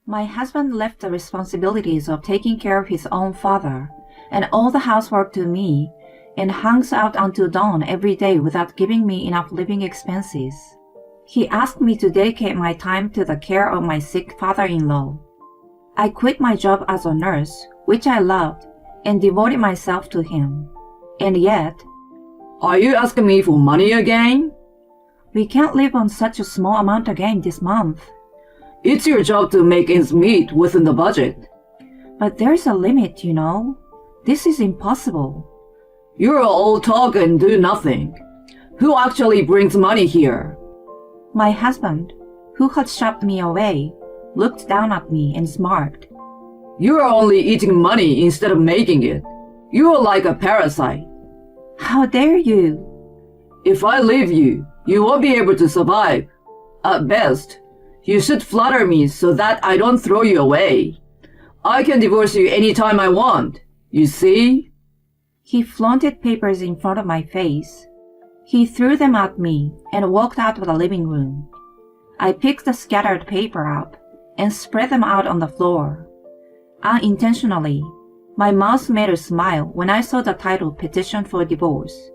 My husband left the responsibilities of taking care of his own father and all the housework to me and hangs out until dawn every day without giving me enough living expenses. He asked me to dedicate my time to the care of my sick father-in-law. I quit my job as a nurse, which I loved, and devoted myself to him. And yet, Are you asking me for money again? We can't live on such a small amount again this month. It's your job to make ends meet within the budget. But there's a limit, you know. This is impossible. You're all talk and do nothing. Who actually brings money here? My husband, who had shoved me away, looked down at me and smirked. You're only eating money instead of making it. You're like a parasite. How dare you? If I leave you, you won't be able to survive. At best, you should flatter me so that I don't throw you away. I can divorce you anytime I want. You see? He flaunted papers in front of my face. He threw them at me and walked out of the living room. I picked the scattered paper up and spread them out on the floor. Unintentionally, my mouth made a smile when I saw the title Petition for Divorce.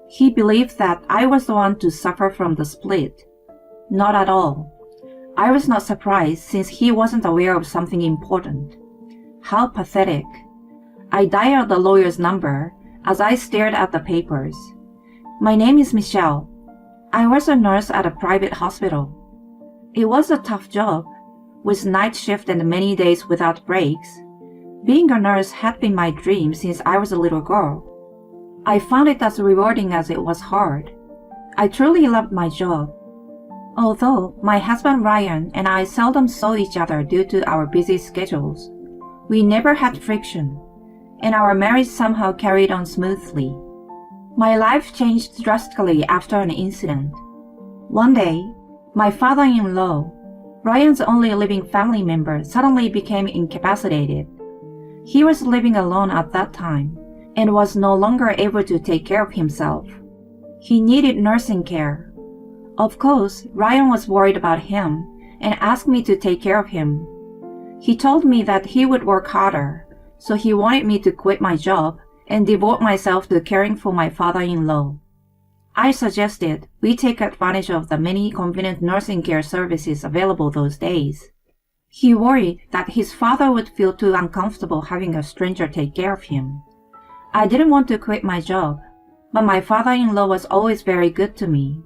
He believed that I was the one to suffer from the split. Not at all. I was not surprised since he wasn't aware of something important. How pathetic. I dialed the lawyer's number as I stared at the papers. My name is Michelle. I was a nurse at a private hospital. It was a tough job, with night shift and many days without breaks. Being a nurse had been my dream since I was a little girl. I found it as rewarding as it was hard. I truly loved my job. Although my husband Ryan and I seldom saw each other due to our busy schedules, we never had friction, and our marriage somehow carried on smoothly. My life changed drastically after an incident. One day, my father-in-law, Ryan's only living family member, suddenly became incapacitated. He was living alone at that time and was no longer able to take care of himself. He needed nursing care. Of course, Ryan was worried about him and asked me to take care of him. He told me that he would work harder, so he wanted me to quit my job and devote myself to caring for my father-in-law. I suggested we take advantage of the many convenient nursing care services available those days. He worried that his father would feel too uncomfortable having a stranger take care of him. I didn't want to quit my job, but my father-in-law was always very good to me.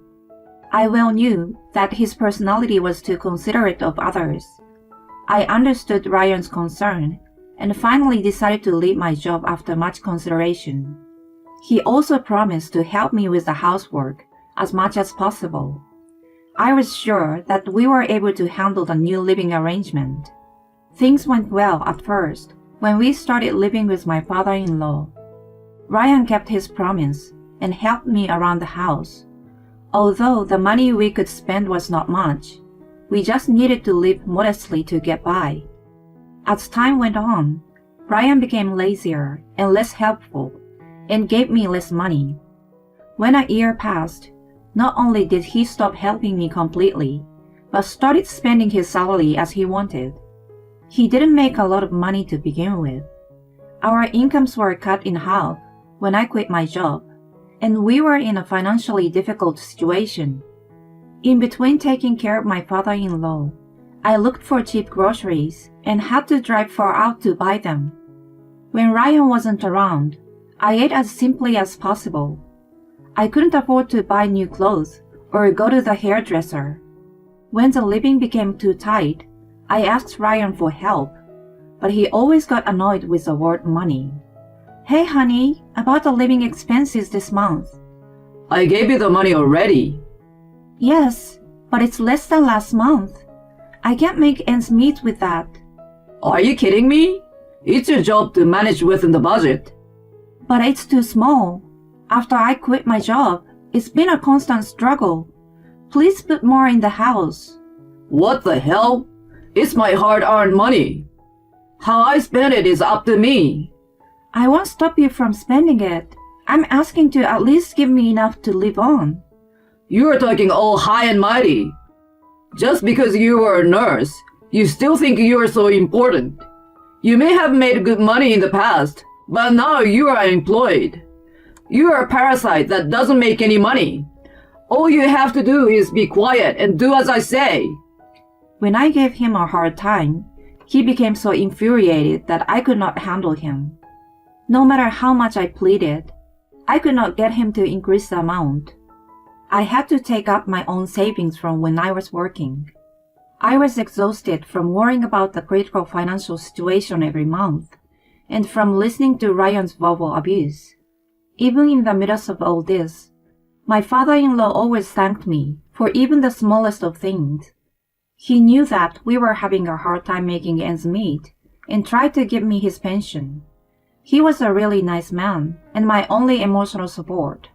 I well knew that his personality was too considerate of others. I understood Ryan's concern and finally decided to leave my job after much consideration. He also promised to help me with the housework as much as possible. I was sure that we were able to handle the new living arrangement. Things went well at first when we started living with my father-in-law. Ryan kept his promise and helped me around the house. Although the money we could spend was not much, we just needed to live modestly to get by. As time went on, Ryan became lazier and less helpful and gave me less money. When a year passed, not only did he stop helping me completely, but started spending his salary as he wanted. He didn't make a lot of money to begin with. Our incomes were cut in half when I quit my job, and we were in a financially difficult situation. In between taking care of my father-in-law, I looked for cheap groceries and had to drive far out to buy them. When Ryan wasn't around, I ate as simply as possible. I couldn't afford to buy new clothes or go to the hairdresser. When the living became too tight, I asked Ryan for help, but he always got annoyed with the word money. Hey honey, about the living expenses this month. I gave you the money already. Yes, but it's less than last month. I can't make ends meet with that. Are you kidding me? It's your job to manage within the budget. But it's too small. After I quit my job, it's been a constant struggle. Please put more in the house. What the hell? It's my hard-earned money. How I spend it is up to me. I won't stop you from spending it. I'm asking to at least give me enough to live on. You are talking all high and mighty. Just because you are a nurse, You still think you are so important. You may have made good money in the past, but now you are unemployed. You are a parasite that doesn't make any money. All you have to do is be quiet and do as I say. When I gave him a hard time, he became so infuriated that I could not handle him. No matter how much I pleaded, I could not get him to increase the amount. I had to take out my own savings from when I was working. I was exhausted from worrying about the critical financial situation every month, and from listening to Ryan's verbal abuse. Even in the midst of all this, my father-in-law always thanked me for even the smallest of things. He knew that we were having a hard time making ends meet and tried to give me his pension. He was a really nice man and my only emotional support.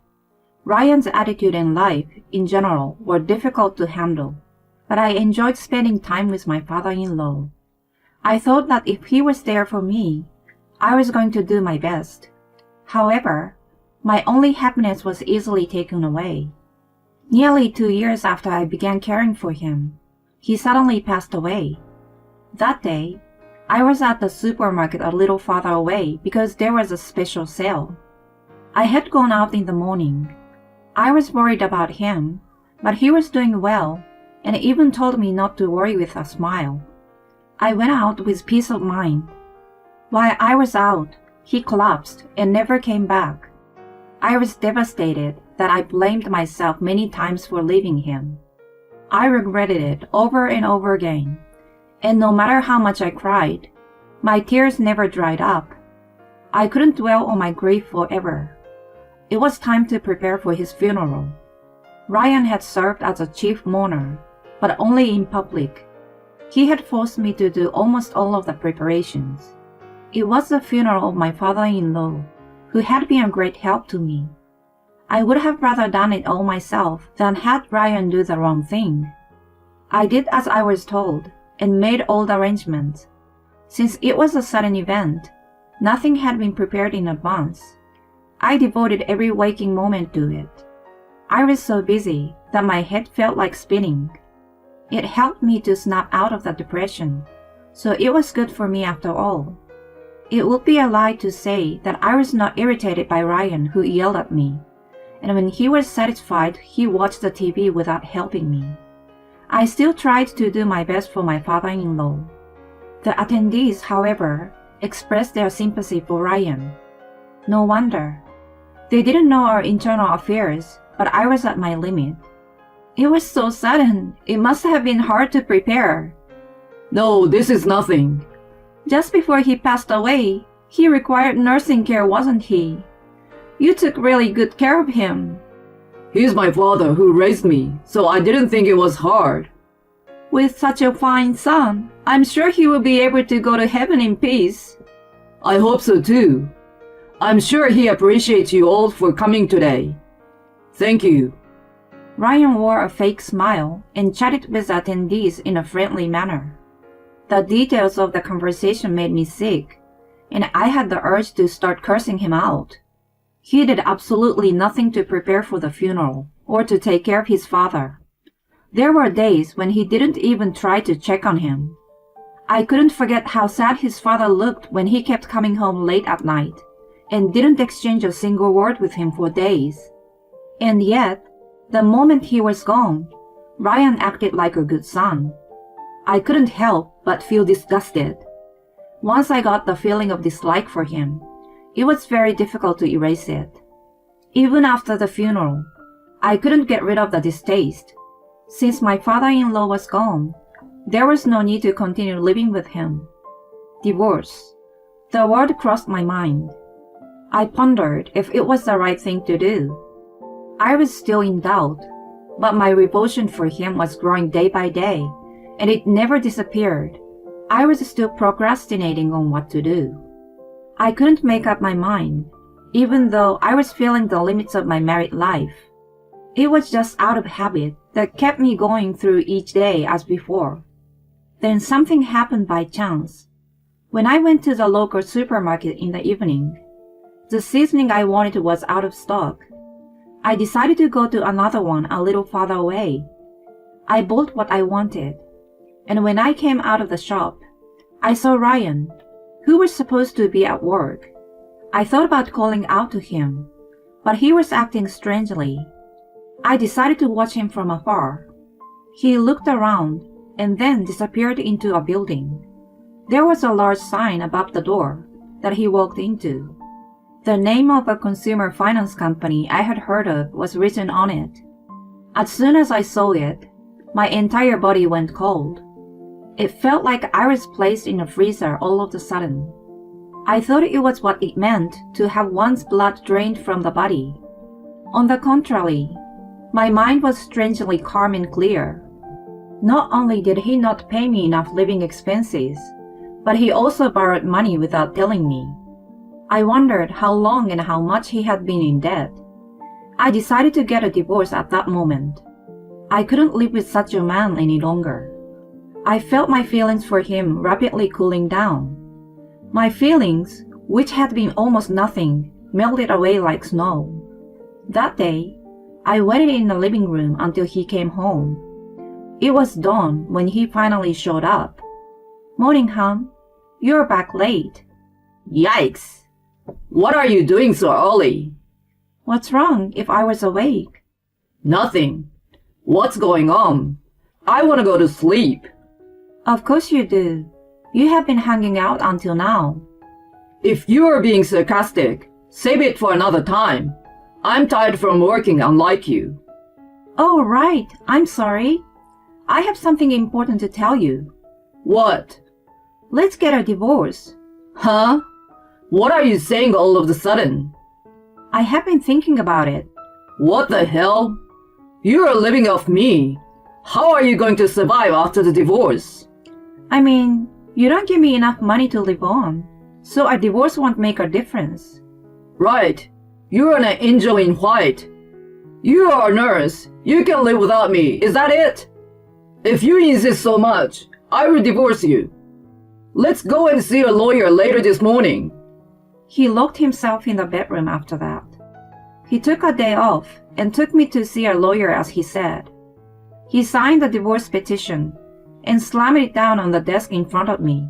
Ryan's attitude and life, in general, were difficult to handle, but I enjoyed spending time with my father-in-law. I thought that if he was there for me, I was going to do my best. However, my only happiness was easily taken away. Nearly 2 years after I began caring for him, he suddenly passed away. That day, I was at the supermarket a little farther away because there was a special sale. I had gone out in the morning. I was worried about him, but he was doing well and even told me not to worry with a smile. I went out with peace of mind. While I was out, he collapsed and never came back. I was devastated that I blamed myself many times for leaving him. I regretted it over and over again, and no matter how much I cried, my tears never dried up. I couldn't dwell on my grief forever. It was time to prepare for his funeral. Ryan had served as a chief mourner, but only in public. He had forced me to do almost all of the preparations. It was the funeral of my father-in-law, who had been a great help to me. I would have rather done it all myself than had Ryan do the wrong thing. I did as I was told and made all the arrangements. Since it was a sudden event, nothing had been prepared in advance. I devoted every waking moment to it. I was so busy that my head felt like spinning. It helped me to snap out of the depression, so it was good for me after all. It would be a lie to say that I was not irritated by Ryan, who yelled at me, and when he was satisfied, he watched the TV without helping me. I still tried to do my best for my father-in-law. The attendees, however, expressed their sympathy for Ryan. No wonder. They didn't know our internal affairs, but I was at my limit. It was so sudden. It must have been hard to prepare. No, this is nothing. Just before he passed away, he required nursing care, wasn't he? You took really good care of him. He's my father who raised me, so I didn't think it was hard. With such a fine son, I'm sure he will be able to go to heaven in peace. I hope so too. I'm sure he appreciates you all for coming today. Thank you. Ryan wore a fake smile and chatted with the attendees in a friendly manner. The details of the conversation made me sick, and I had the urge to start cursing him out. He did absolutely nothing to prepare for the funeral or to take care of his father. There were days when he didn't even try to check on him. I couldn't forget how sad his father looked when he kept coming home late at night and didn't exchange a single word with him for days. And yet, the moment he was gone, Ryan acted like a good son. I couldn't help but feel disgusted. Once I got the feeling of dislike for him, it was very difficult to erase it. Even after the funeral, I couldn't get rid of the distaste. Since my father-in-law was gone, there was no need to continue living with him. Divorce. The word crossed my mind. I pondered if it was the right thing to do. I was still in doubt, but my revulsion for him was growing day by day, and it never disappeared. I was still procrastinating on what to do. I couldn't make up my mind, even though I was feeling the limits of my married life. It was just out of habit that kept me going through each day as before. Then something happened by chance. When I went to the local supermarket in the evening, the seasoning I wanted was out of stock. I decided to go to another one a little farther away. I bought what I wanted. and when I came out of the shop, I saw Ryan, who was supposed to be at work. I thought about calling out to him, but he was acting strangely. I decided to watch him from afar. He looked around and then disappeared into a building. There was a large sign above the door that he walked into. The name of a consumer finance company I had heard of was written on it. As soon as I saw it, my entire body went cold. It felt like I was placed in a freezer all of a sudden. I thought it was what it meant to have one's blood drained from the body. On the contrary, my mind was strangely calm and clear. Not only did he not pay me enough living expenses, but he also borrowed money without telling me. I wondered how long and how much he had been in debt. I decided to get a divorce at that moment. I couldn't live with such a man any longer. I felt my feelings for him rapidly cooling down. My feelings, which had been almost nothing, melted away like snow. That day, I waited in the living room until he came home. It was dawn when he finally showed up. "Morning, hon. You're back late." Yikes! What are you doing so early? "What's wrong if I was awake?" Nothing. What's going on? I want to go to sleep. "Of course you do. You have been hanging out until now." If you are being sarcastic, save it for another time. I'm tired from working unlike you. "Oh, right. I'm sorry. I have something important to tell you. What? Let's get a divorce." Huh? What are you saying all of a sudden? "I have been thinking about it." What the hell? You are living off me. How are you going to survive after the divorce? I mean, you don't give me enough money to live on, so a divorce won't make a difference. Right. You're an angel in white. You are a nurse. You can live without me. Is that it? If you insist so much, I will divorce you. Let's go and see a lawyer later this morning. He locked himself in the bedroom after that. He took a day off and took me to see a lawyer as he said. He signed the divorce petition and slammed it down on the desk in front of me.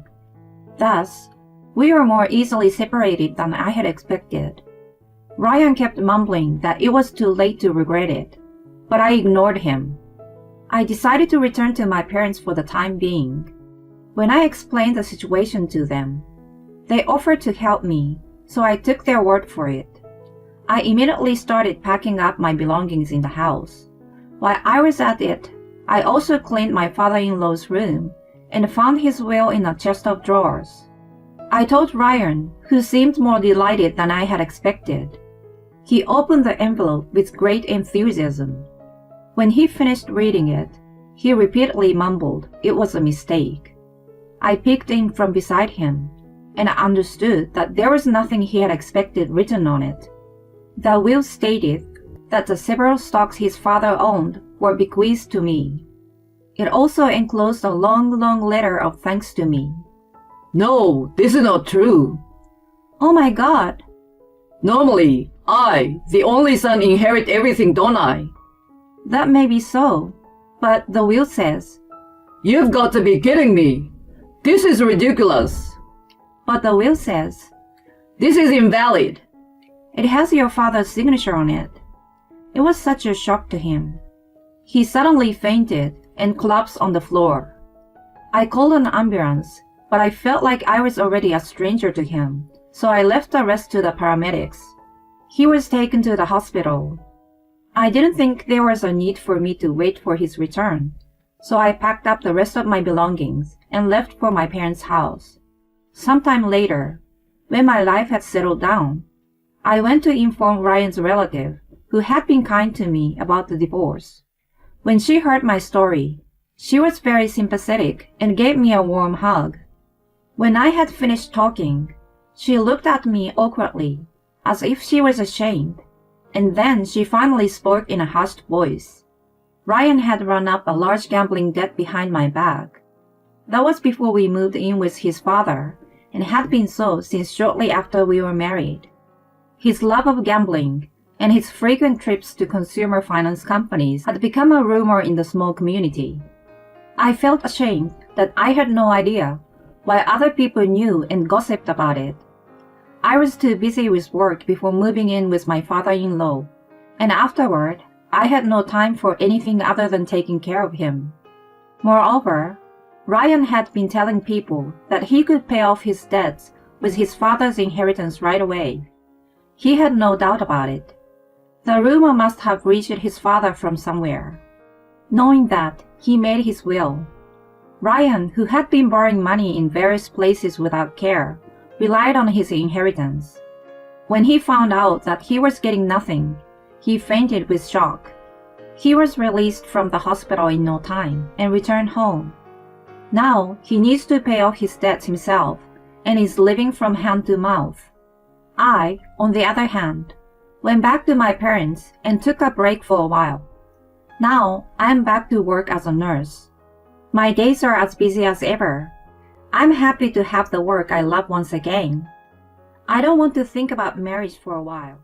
Thus, we were more easily separated than I had expected. Ryan kept mumbling that it was too late to regret it, but I ignored him. I decided to return to my parents for the time being. When I explained the situation to them, they offered to help me, so I took their word for it. I immediately started packing up my belongings in the house. While I was at it, I also cleaned my father-in-law's room and found his will in a chest of drawers. I told Ryan, who seemed more delighted than I had expected. He opened the envelope with great enthusiasm. When he finished reading it, he repeatedly mumbled it was a mistake. I peeked in from beside him, and I understood that there was nothing he had expected written on it. The will stated that the several stocks his father owned were bequeathed to me. It also enclosed a long letter of thanks to me. No, this is not true. Oh my God. Normally, I, the only son, inherit everything, don't I? That may be so, but the will says. You've got to be kidding me. This is ridiculous. But the will says. This is invalid. It has your father's signature on it. It was such a shock to him. He suddenly fainted and collapsed on the floor. I called an ambulance, but I felt like I was already a stranger to him, so I left the rest to the paramedics. He was taken to the hospital. I didn't think there was a need for me to wait for his return, so I packed up the rest of my belongings and left for my parents' house. Sometime later, when my life had settled down, I went to inform Ryan's relative, who had been kind to me, about the divorce. When she heard my story, she was very sympathetic and gave me a warm hug. When I had finished talking, she looked at me awkwardly, as if she was ashamed, and then she finally spoke in a hushed voice. Ryan had run up a large gambling debt behind my back. That was before we moved in with his father, and had been so since shortly after we were married. His love of gambling and his frequent trips to consumer finance companies had become a rumor in the small community. I felt ashamed that I had no idea, while other people knew and gossiped about it. I was too busy with work before moving in with my father-in-law, and afterward, I had no time for anything other than taking care of him. Moreover, Ryan had been telling people that he could pay off his debts with his father's inheritance right away. He had no doubt about it. The rumor must have reached his father from somewhere. Knowing that, he made his will. Ryan, who had been borrowing money in various places without care, relied on his inheritance. When he found out that he was getting nothing, he fainted with shock. He was released from the hospital in no time and returned home. Now he needs to pay off his debts himself and is living from hand to mouth. I, on the other hand, went back to my parents and took a break for a while. Now I am back to work as a nurse. My days are as busy as ever. I'm happy to have the work I love once again. I don't want to think about marriage for a while.